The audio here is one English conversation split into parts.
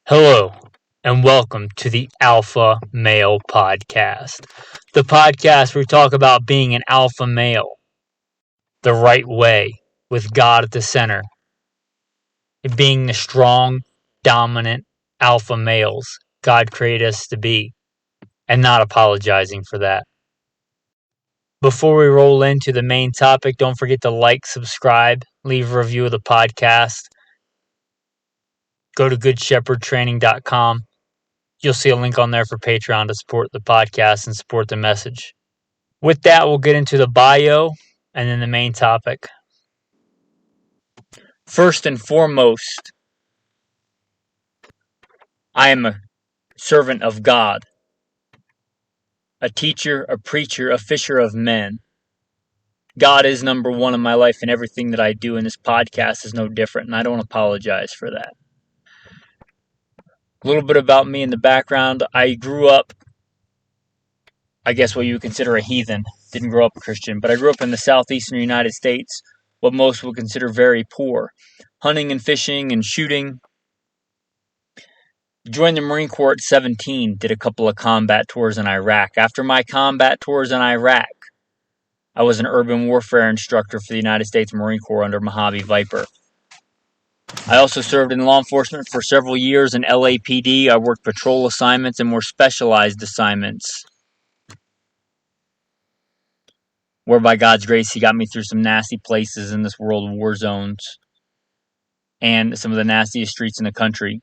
Hello, and welcome to the Alpha Male Podcast, the podcast where we talk about being an alpha male the right way, with God at the center, and being the strong, dominant alpha males God created us to be, and not apologizing for that. Before we roll into the main topic, don't forget to like, subscribe, leave a review of the podcast. Go to goodshepherdtraining.com. You'll see a link on there for Patreon to support the podcast and support the message. With that, we'll get into the bio and then the main topic. First and foremost, I am a servant of God, a teacher, a preacher, a fisher of men. God is number one in my life, and everything that I do in this podcast is no different, and I don't apologize for that. A little bit about me in the background. I grew up, I guess what you would consider a heathen. Didn't grow up a Christian, but I grew up in the southeastern United States, what most would consider very poor. Hunting and fishing and shooting. Joined the Marine Corps at 17, did a couple of combat tours in Iraq. After my combat tours in Iraq, I was an urban warfare instructor for the United States Marine Corps under Mojave Viper. I also served in law enforcement for several years in LAPD. I worked patrol assignments and more specialized assignments, where by God's grace, He got me through some nasty places in this world of war zones and some of the nastiest streets in the country.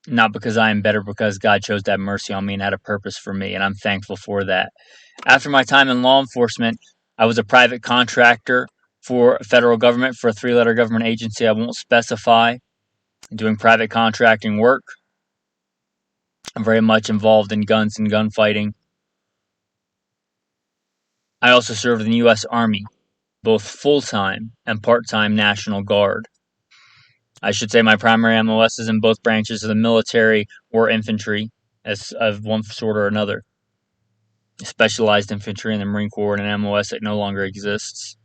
Not because I am better, because God chose to have mercy on me and had a purpose for me, and I'm thankful for that. After my time in law enforcement, I was a private contractor for federal government, for a three-letter government agency I won't specify, doing private contracting work. I'm very much involved in guns and gunfighting. I also served in the U.S. Army, both full-time and part-time National Guard. I should say my primary MOS is in both branches of the military or infantry, as of one sort or another. Specialized infantry in the Marine Corps and an MOS that no longer exists.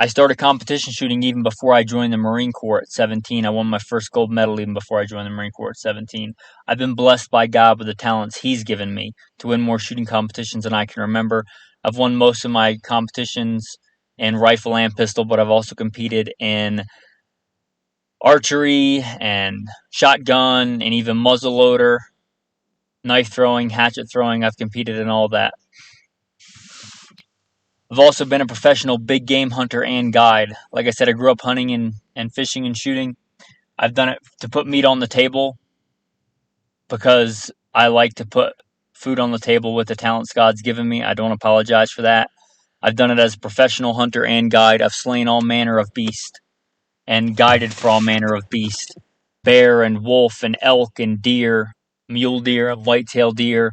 I started competition shooting even before I joined the Marine Corps at 17. I won my first gold medal even before I joined the Marine Corps at 17. I've been blessed by God with the talents He's given me to win more shooting competitions than I can remember. I've won most of my competitions in rifle and pistol, but I've also competed in archery and shotgun and even muzzleloader, knife throwing, hatchet throwing. I've competed in all that. I've also been a professional big game hunter and guide. Like I said, I grew up hunting and fishing and shooting. I've done it to put meat on the table because I like to put food on the table with the talents God's given me. I don't apologize for that. I've done it as a professional hunter and guide. I've slain all manner of beast and guided for all manner of beast. Bear and wolf and elk and deer, mule deer, whitetail deer.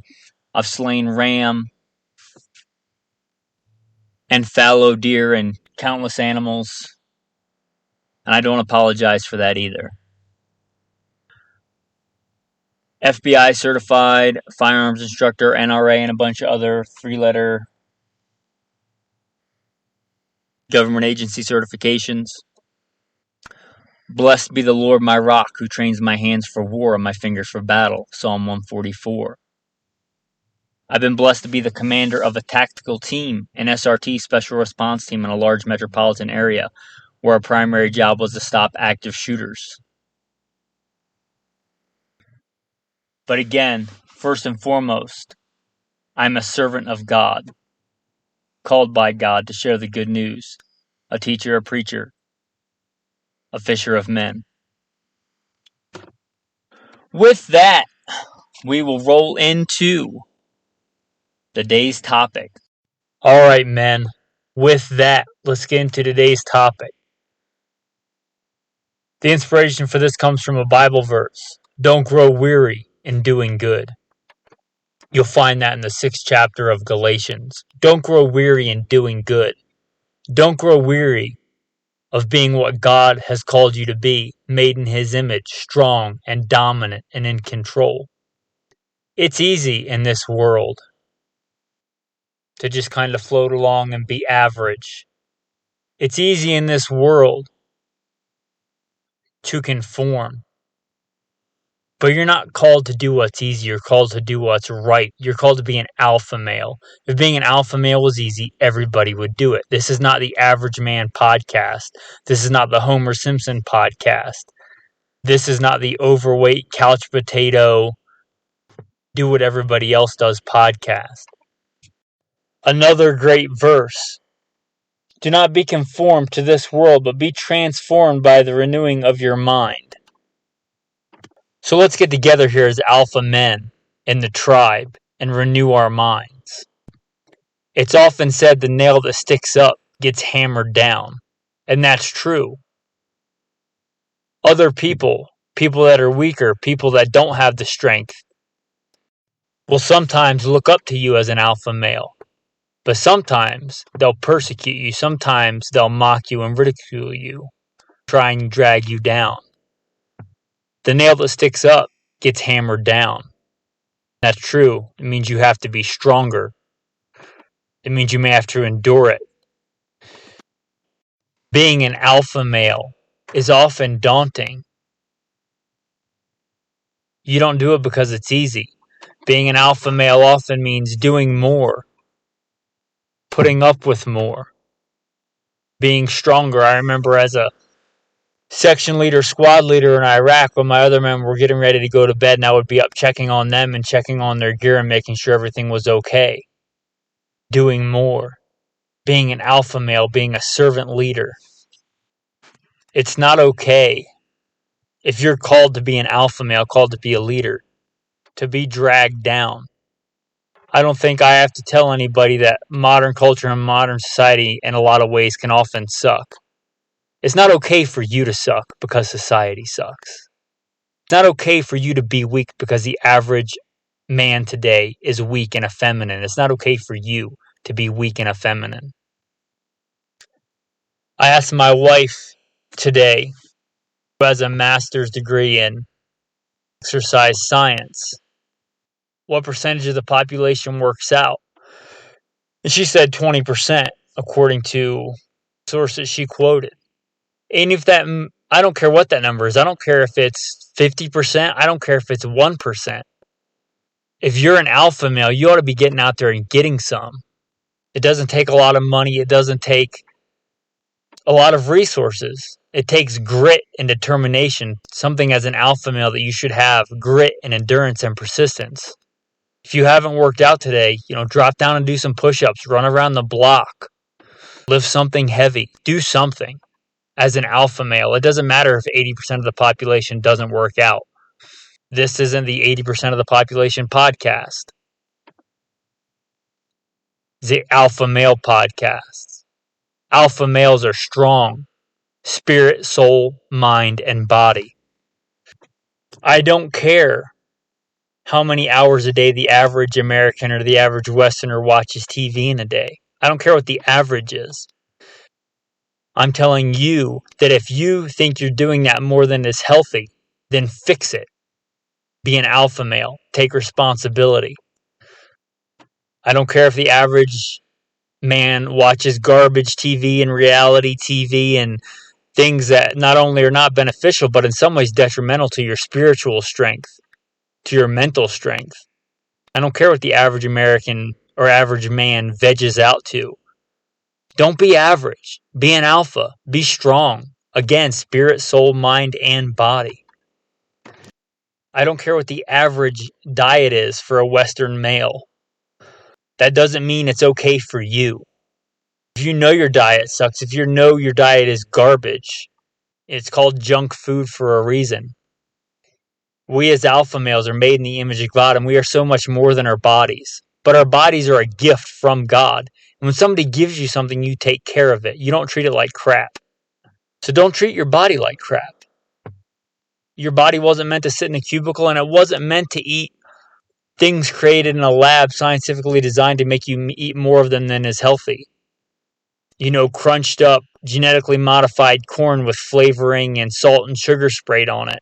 I've slain ram and fallow deer and countless animals. And I don't apologize for that either. FBI certified, firearms instructor, NRA, and a bunch of other three-letter government agency certifications. Blessed be the Lord my rock, who trains my hands for war and my fingers for battle. Psalm 144. I've been blessed to be the commander of a tactical team, an SRT, special response team, in a large metropolitan area, where our primary job was to stop active shooters. But again, first and foremost, I'm a servant of God, called by God to share the good news, a teacher, a preacher, a fisher of men. With that, we will roll into the day's topic. All right, men. With that, let's get into today's topic. The inspiration for this comes from a Bible verse. Don't grow weary in doing good. You'll find that in the 6th chapter of Galatians. Don't grow weary in doing good. Don't grow weary of being what God has called you to be, made in His image, strong and dominant and in control. It's easy in this world to just kind of float along and be average. It's easy in this world to conform. But you're not called to do what's easy. You're called to do what's right. You're called to be an alpha male. If being an alpha male was easy, everybody would do it. This is not the Average Man podcast. This is not the Homer Simpson podcast. This is not the overweight couch potato do what everybody else does podcast. Another great verse. Do not be conformed to this world, but be transformed by the renewing of your mind. So let's get together here as alpha men in the tribe and renew our minds. It's often said the nail that sticks up gets hammered down, and that's true. Other people that are weaker, people that don't have the strength, will sometimes look up to you as an alpha male. But sometimes they'll persecute you. Sometimes they'll mock you and ridicule you, try and drag you down. The nail that sticks up gets hammered down. That's true. It means you have to be stronger. It means you may have to endure it. Being an alpha male is often daunting. You don't do it because it's easy. Being an alpha male often means doing more, putting up with more, being stronger. I remember as a section leader, squad leader in Iraq, when my other men were getting ready to go to bed, and I would be up checking on them and checking on their gear and making sure everything was okay. Doing more. Being an alpha male, being a servant leader. It's not okay, if you're called to be an alpha male, called to be a leader, to be dragged down. I don't think I have to tell anybody that modern culture and modern society in a lot of ways can often suck. It's not okay for you to suck because society sucks. It's not okay for you to be weak because the average man today is weak and effeminate. It's not okay for you to be weak and effeminate. I asked my wife today, who has a master's degree in exercise science, what percentage of the population works out. And she said 20%, according to sources she quoted. And if that, I don't care what that number is. I don't care if it's 50%. I don't care if it's 1%. If you're an alpha male, you ought to be getting out there and getting some. It doesn't take a lot of money. It doesn't take a lot of resources. It takes grit and determination, something as an alpha male that you should have, grit and endurance and persistence. If you haven't worked out today, drop down and do some push-ups, run around the block, lift something heavy, do something as an alpha male. It doesn't matter if 80% of the population doesn't work out. This isn't the 80% of the population podcast. The Alpha Male podcast. Alpha males are strong, spirit, soul, mind, and body. I don't care how many hours a day the average American or the average Westerner watches TV in a day. I don't care what the average is. I'm telling you that if you think you're doing that more than is healthy, then fix it. Be an alpha male. Take responsibility. I don't care if the average man watches garbage TV and reality TV and things that not only are not beneficial, but in some ways detrimental to your spiritual strength, to your mental strength. I don't care what the average American or average man veges out to. Don't be average. Be an alpha. Be strong. Again, spirit, soul, mind, and body. I don't care what the average diet is for a Western male. That doesn't mean it's okay for you. If you know your diet sucks, if you know your diet is garbage, it's called junk food for a reason. We as alpha males are made in the image of God, and we are so much more than our bodies. But our bodies are a gift from God. And when somebody gives you something, you take care of it. You don't treat it like crap. So don't treat your body like crap. Your body wasn't meant to sit in a cubicle, and it wasn't meant to eat things created in a lab scientifically designed to make you eat more of them than is healthy. Crunched up, genetically modified corn with flavoring and salt and sugar sprayed on it.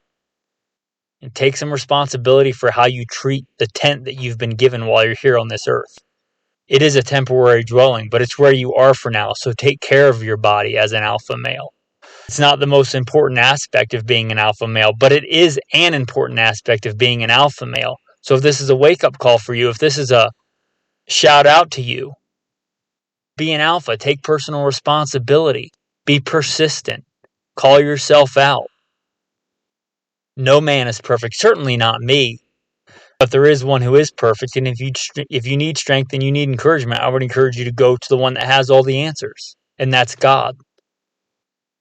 And take some responsibility for how you treat the tent that you've been given while you're here on this earth. It is a temporary dwelling, but it's where you are for now, so take care of your body as an alpha male. It's not the most important aspect of being an alpha male, but it is an important aspect of being an alpha male. So if this is a wake-up call for you, if this is a shout out to you, be an alpha, take personal responsibility, be persistent, call yourself out. No man is perfect, certainly not me, but there is one who is perfect, and if you need strength and you need encouragement, I would encourage you to go to the one that has all the answers, and that's God.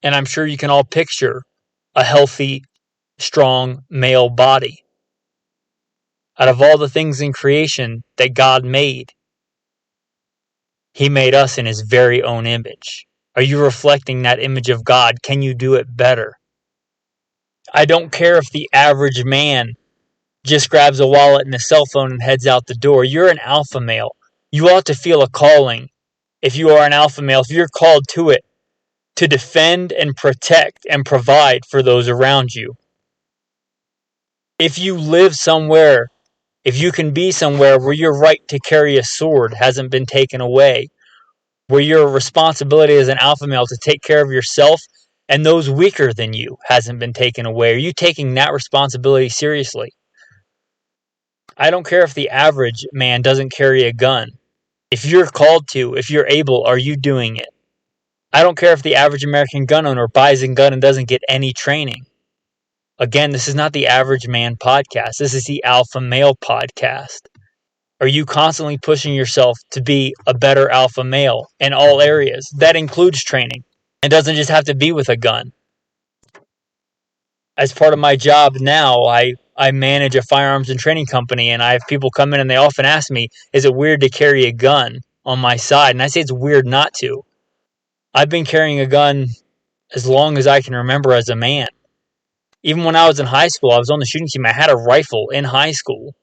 And I'm sure you can all picture a healthy, strong male body. Out of all the things in creation that God made, He made us in His very own image. Are you reflecting that image of God? Can you do it better? I don't care if the average man just grabs a wallet and a cell phone and heads out the door. You're an alpha male. You ought to feel a calling. If you are an alpha male, if you're called to it, to defend and protect and provide for those around you. If you live somewhere, if you can be somewhere where your right to carry a sword hasn't been taken away, where your responsibility as an alpha male to take care of yourself and those weaker than you hasn't been taken away, are you taking that responsibility seriously? I don't care if the average man doesn't carry a gun. If you're called to, if you're able, are you doing it? I don't care if the average American gun owner buys a gun and doesn't get any training. Again, this is not the Average Man podcast. This is the Alpha Male podcast. Are you constantly pushing yourself to be a better alpha male in all areas? That includes training. It doesn't just have to be with a gun. As part of my job now, I manage a firearms and training company, and I have people come in and they often ask me, is it weird to carry a gun on my side? And I say it's weird not to. I've been carrying a gun as long as I can remember as a man. Even when I was in high school, I was on the shooting team. I had a rifle in high school.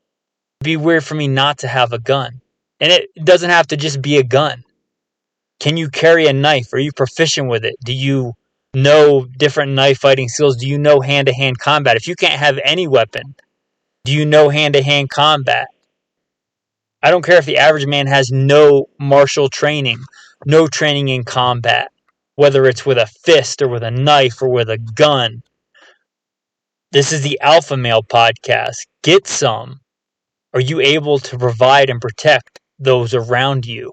It'd be weird for me not to have a gun. And it doesn't have to just be a gun. Can you carry a knife? Are you proficient with it? Do you know different knife fighting skills? Do you know hand-to-hand combat? If you can't have any weapon, do you know hand-to-hand combat? I don't care if the average man has no martial training, no training in combat, whether it's with a fist or with a knife or with a gun. This is the Alpha Male podcast. Get some. Are you able to provide and protect those around you?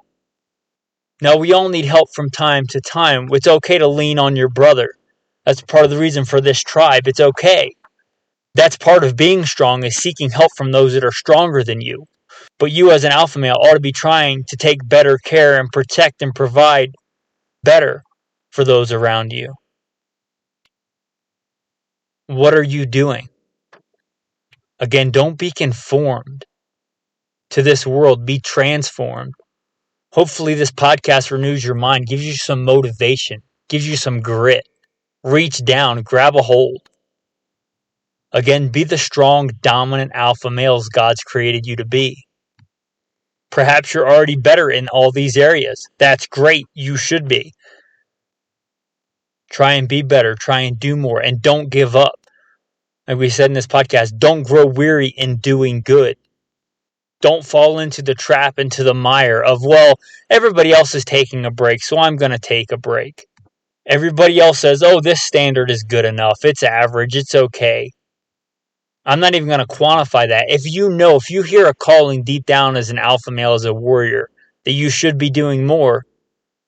Now, we all need help from time to time. It's okay to lean on your brother. That's part of the reason for this tribe. It's okay. That's part of being strong, is seeking help from those that are stronger than you. But you as an alpha male ought to be trying to take better care and protect and provide better for those around you. What are you doing? Again, don't be conformed to this world. Be transformed. Hopefully this podcast renews your mind, gives you some motivation, gives you some grit. Reach down, grab a hold. Again, be the strong, dominant alpha males God's created you to be. Perhaps you're already better in all these areas. That's great. You should be. Try and be better. Try and do more. And don't give up. Like we said in this podcast, don't grow weary in doing good. Don't fall into the trap, into the mire of, well, everybody else is taking a break, so I'm going to take a break. Everybody else says, oh, this standard is good enough. It's average. It's okay. I'm not even going to quantify that. If you hear a calling deep down as an alpha male, as a warrior, that you should be doing more,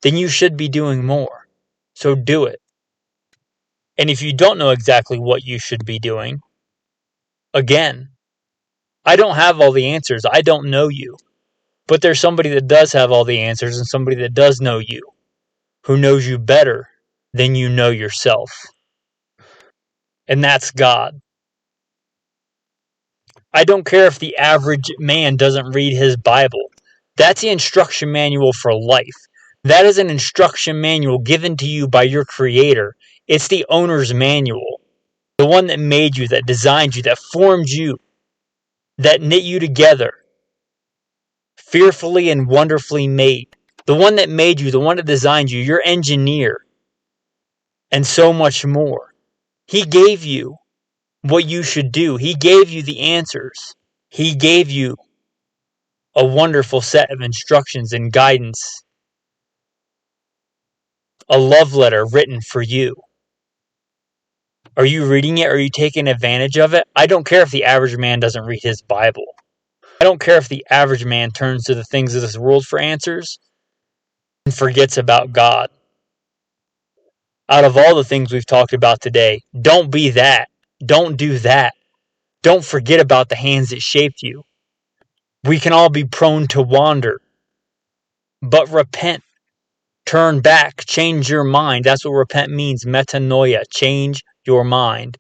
then you should be doing more. So do it. And if you don't know exactly what you should be doing, again, I don't have all the answers. I don't know you. But there's somebody that does have all the answers and somebody that does know you, who knows you better than you know yourself. And that's God. I don't care if the average man doesn't read his Bible. That's the instruction manual for life. That is an instruction manual given to you by your Creator. It's the owner's manual. The one that made you, that designed you, that formed you, that knit you together. Fearfully and wonderfully made. The one that made you, the one that designed you, your engineer. And so much more. He gave you what you should do. He gave you the answers. He gave you a wonderful set of instructions and guidance. A love letter written for you. Are you reading it? Are you taking advantage of it? I don't care if the average man doesn't read his Bible. I don't care if the average man turns to the things of this world for answers and forgets about God. Out of all the things we've talked about today, don't be that. Don't do that. Don't forget about the hands that shaped you. We can all be prone to wander, but repent. Turn back. Change your mind. That's what repent means. Metanoia. Change your mind.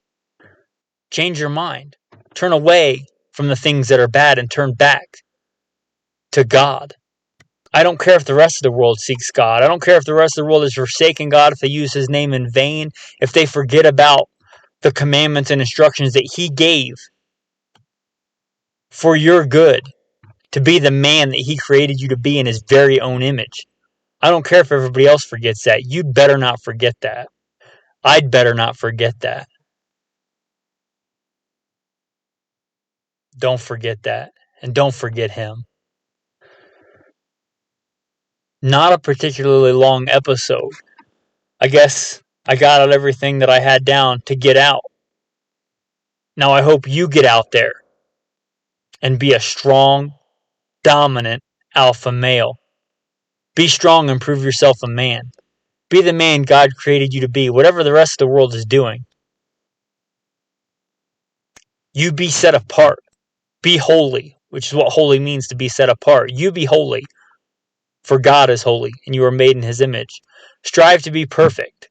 Change your mind. Turn away from the things that are bad and turn back to God. I don't care if the rest of the world seeks God. I don't care if the rest of the world is forsaking God, if they use his name in vain, if they forget about the commandments and instructions that he gave for your good, to be the man that he created you to be in his very own image. I don't care if everybody else forgets that. You'd better not forget that. I'd better not forget that. Don't forget that. And don't forget him. Not a particularly long episode. I guess I got out everything that I had down to get out. Now I hope you get out there and be a strong, dominant alpha male. Be strong and prove yourself a man. Be the man God created you to be, whatever the rest of the world is doing. You be set apart. Be holy, which is what holy means, to be set apart. You be holy, for God is holy, and you are made in his image. Strive to be perfect,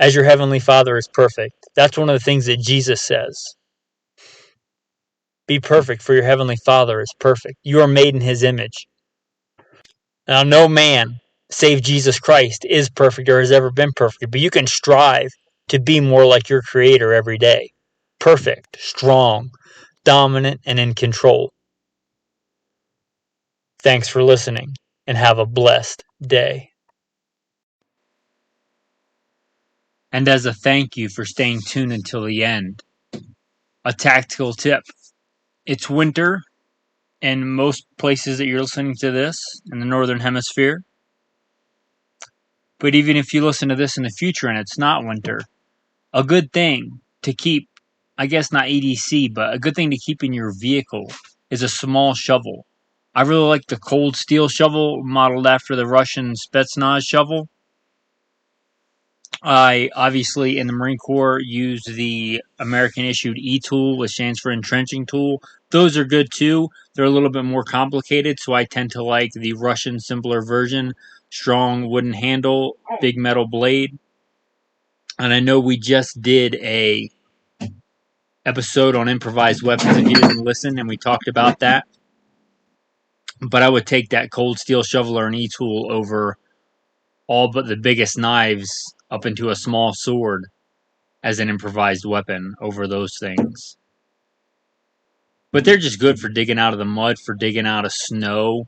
as your heavenly Father is perfect. That's one of the things that Jesus says. Be perfect, for your heavenly Father is perfect. You are made in his image. Now, no man, save Jesus Christ, is perfect or has ever been perfect, but you can strive to be more like your Creator every day. Perfect, strong, dominant, and in control. Thanks for listening, and have a blessed day. And as a thank you for staying tuned until the end, a tactical tip. It's winter in most places that you're listening to this in the Northern Hemisphere. But even if you listen to this in the future and it's not winter, a good thing to keep, I guess not EDC, but a good thing to keep in your vehicle is a small shovel. I really like the cold steel shovel modeled after the Russian Spetsnaz shovel. I obviously in the Marine Corps used the American issued E-tool, which stands for entrenching tool. Those are good too. They're a little bit more complicated, so I tend to like the Russian simpler version. Strong wooden handle, big metal blade. And I know we just did a episode on improvised weapons if you didn't listen, and we talked about that. But I would take that cold steel shovel or an E-tool over all but the biggest knives up into a small sword as an improvised weapon over those things. But they're just good for digging out of the mud, for digging out of snow,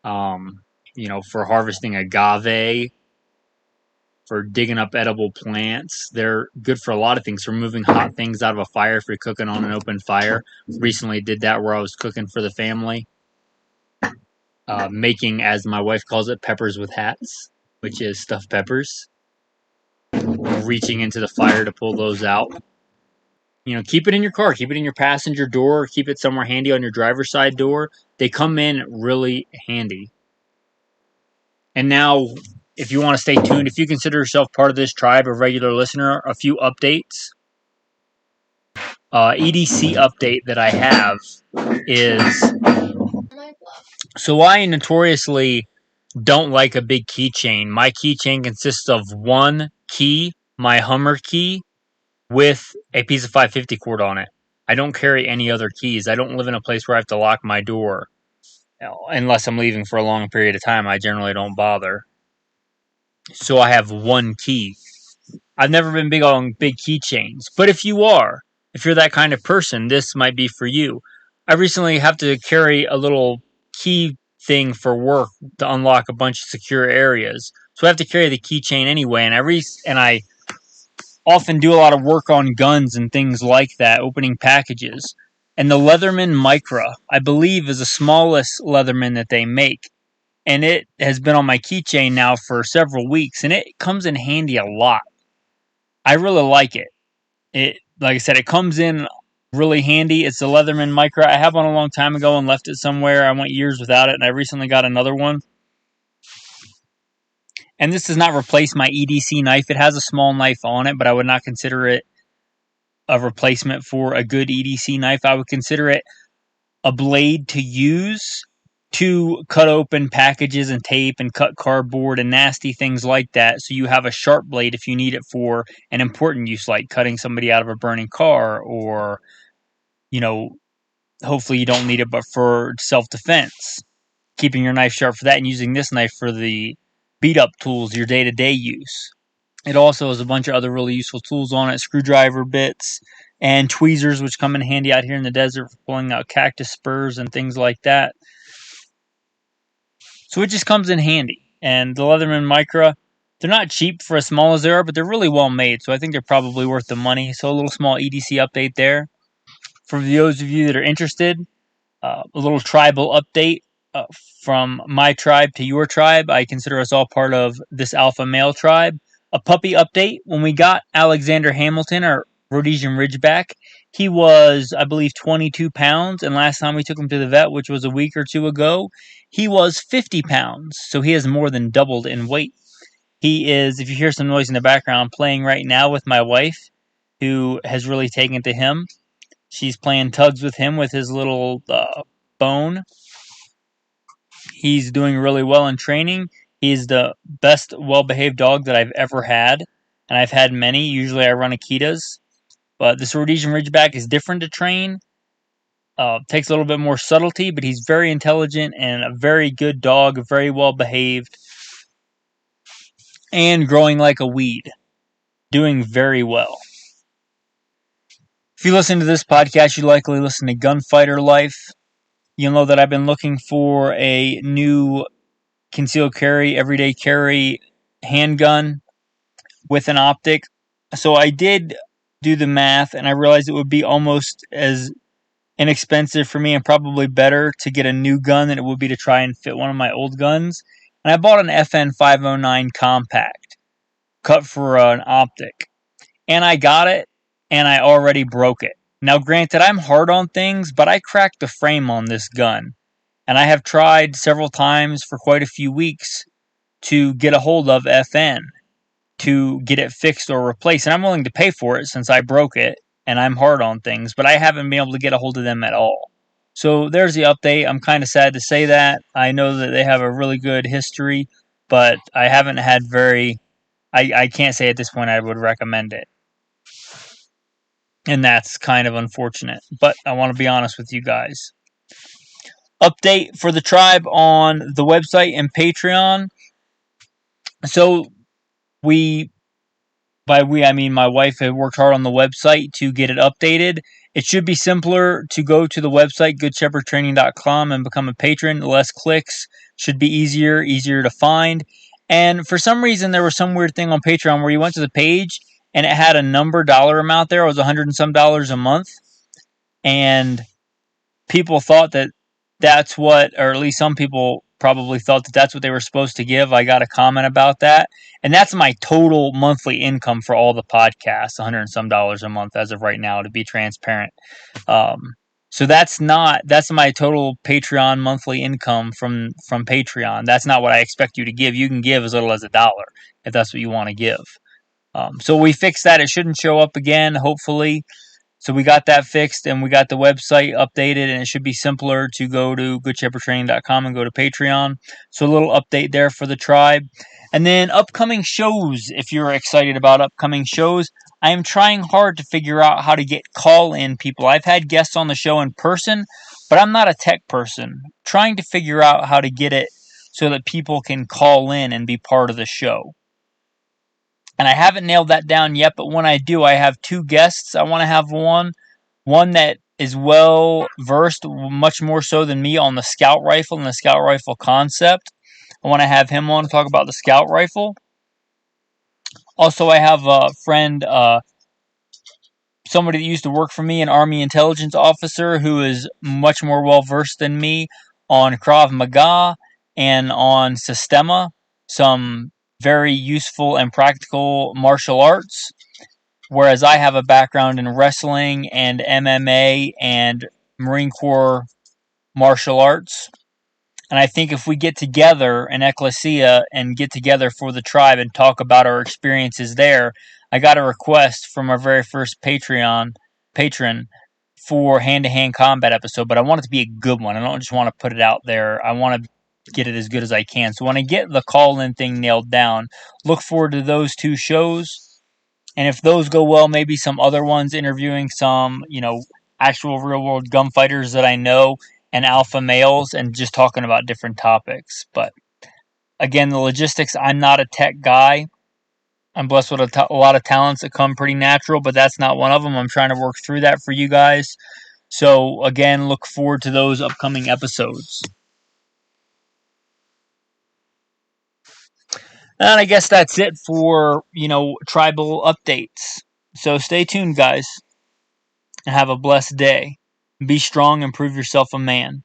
for harvesting agave, for digging up edible plants. They're good for a lot of things, for moving hot things out of a fire if you're cooking on an open fire. Recently did that where I was cooking for the family. Making, as my wife calls it, peppers with hats, which is stuffed peppers. Reaching into the fire to pull those out. Keep it in your car. Keep it in your passenger door. Keep it somewhere handy on your driver's side door. They come in really handy. And now, if you want to stay tuned, if you consider yourself part of this tribe, a regular listener, a few updates. EDC update that I have is... So I notoriously don't like a big keychain. My keychain consists of one key, my Hummer key, with a piece of 550 cord on it. I don't carry any other keys. I don't live in a place where I have to lock my door. Unless I'm leaving for a long period of time, I generally don't bother. So I have one key. I've never been big on big keychains. But if you're that kind of person, this might be for you. I recently have to carry a little key thing for work to unlock a bunch of secure areas. So I have to carry the keychain anyway, and I often do a lot of work on guns and things like that, opening packages. And the Leatherman Micra, I believe, is the smallest Leatherman that they make. And it has been on my keychain now for several weeks, and it comes in handy a lot. I really like it. like I said, it comes in really handy. It's the Leatherman Micra. I have one a long time ago and left it somewhere. I went years without it, and I recently got another one. And this does not replace my EDC knife. It has a small knife on it, but I would not consider it a replacement for a good EDC knife. I would consider it a blade to use to cut open packages and tape and cut cardboard and nasty things like that. So you have a sharp blade if you need it for an important use, like cutting somebody out of a burning car, or, hopefully you don't need it, but for self-defense, keeping your knife sharp for that, and using this knife for the beat-up tools, your day-to-day use. It also has a bunch of other really useful tools on it, screwdriver bits and tweezers, which come in handy out here in the desert for pulling out cactus spurs and things like that. So it just comes in handy. And the Leatherman Micra, they're not cheap for as small as they are, but they're really well made, so I think they're probably worth the money. So a little small EDC update there. For those of you that are interested, a little tribal update from my tribe to your tribe. I consider us all part of this alpha male tribe. A puppy update. When we got Alexander Hamilton, our Rhodesian Ridgeback, he was, I believe, 22 pounds, and last time we took him to the vet, which was a week or two ago, he was 50 pounds, so he has more than doubled in weight. He is, if you hear some noise in the background, playing right now with my wife, who has really taken to him. She's playing tugs with him with his little bone. He's doing really well in training. He's the best well-behaved dog that I've ever had, and I've had many. Usually I run Akitas, but this Rhodesian Ridgeback is different to train. Takes a little bit more subtlety, but he's very intelligent and a very good dog, very well-behaved, and growing like a weed. Doing very well. If you listen to this podcast, you likely listen to Gunfighter Life. You'll know that I've been looking for a new concealed carry, everyday carry handgun with an optic. So I did do the math, and I realized it would be almost as inexpensive for me and probably better to get a new gun than it would be to try and fit one of my old guns. And I bought an FN 509 compact, cut for an optic. And I got it, and I already broke it. Now, granted, I'm hard on things, but I cracked the frame on this gun. And I have tried several times for quite a few weeks to get a hold of FN to get it fixed or replaced. And I'm willing to pay for it since I broke it, and I'm hard on things, but I haven't been able to get a hold of them at all. So there's the update. I'm kind of sad to say that. I know that they have a really good history, but I haven't had I can't say at this point I would recommend it. And that's kind of unfortunate, but I want to be honest with you guys. Update for the tribe on the website and Patreon. So by we, I mean my wife had worked hard on the website to get it updated. It should be simpler to go to the website, goodshepherdtraining.com, and become a patron. Less clicks, should be easier to find. And for some reason, there was some weird thing on Patreon where you went to the page and it had a dollar amount there. It was $100 and some a month. And people thought that that's what, or at least some people probably thought that that's what they were supposed to give. I got a comment about that. And that's my total monthly income for all the podcasts, $100 and some a month as of right now, to be transparent. So that's my total Patreon monthly income from Patreon. That's not what I expect you to give. You can give as little as $1 if that's what you want to give. So we fixed that. It shouldn't show up again, hopefully. So we got that fixed, and we got the website updated, and it should be simpler to go to goodshepherdtraining.com and go to Patreon. So a little update there for the tribe. And then upcoming shows, if you're excited about upcoming shows, I am trying hard to figure out how to get call-in people. I've had guests on the show in person, but I'm not a tech person. Trying to figure out how to get it so that people can call in and be part of the show. And I haven't nailed that down yet, but when I do, I have 2 guests. I want to have one that is well versed, much more so than me, on the scout rifle and the scout rifle concept. I want to have him on to talk about the scout rifle. Also, I have a friend, somebody that used to work for me, an Army intelligence officer, who is much more well versed than me on Krav Maga and on Sistema, some very useful and practical martial arts. whereas I have a background in wrestling and MMA and Marine Corps martial arts. And I think if we get together in Ecclesia and get together for the tribe and talk about our experiences there, I got a request from our very first patron for hand-to-hand combat episode, but I want it to be a good one. I don't just want to put it out there. I want to get it as good as I can. So when I get the call-in thing nailed down, look forward to those two shows. And if those go well, maybe some other ones interviewing some, actual real-world gunfighters that I know and alpha males and just talking about different topics. But again, the logistics, I'm not a tech guy. I'm blessed with a lot of talents that come pretty natural, but that's not one of them. I'm trying to work through that for you guys. So again, look forward to those upcoming episodes. And I guess that's it for, tribal updates. So stay tuned, guys, and have a blessed day. Be strong and prove yourself a man.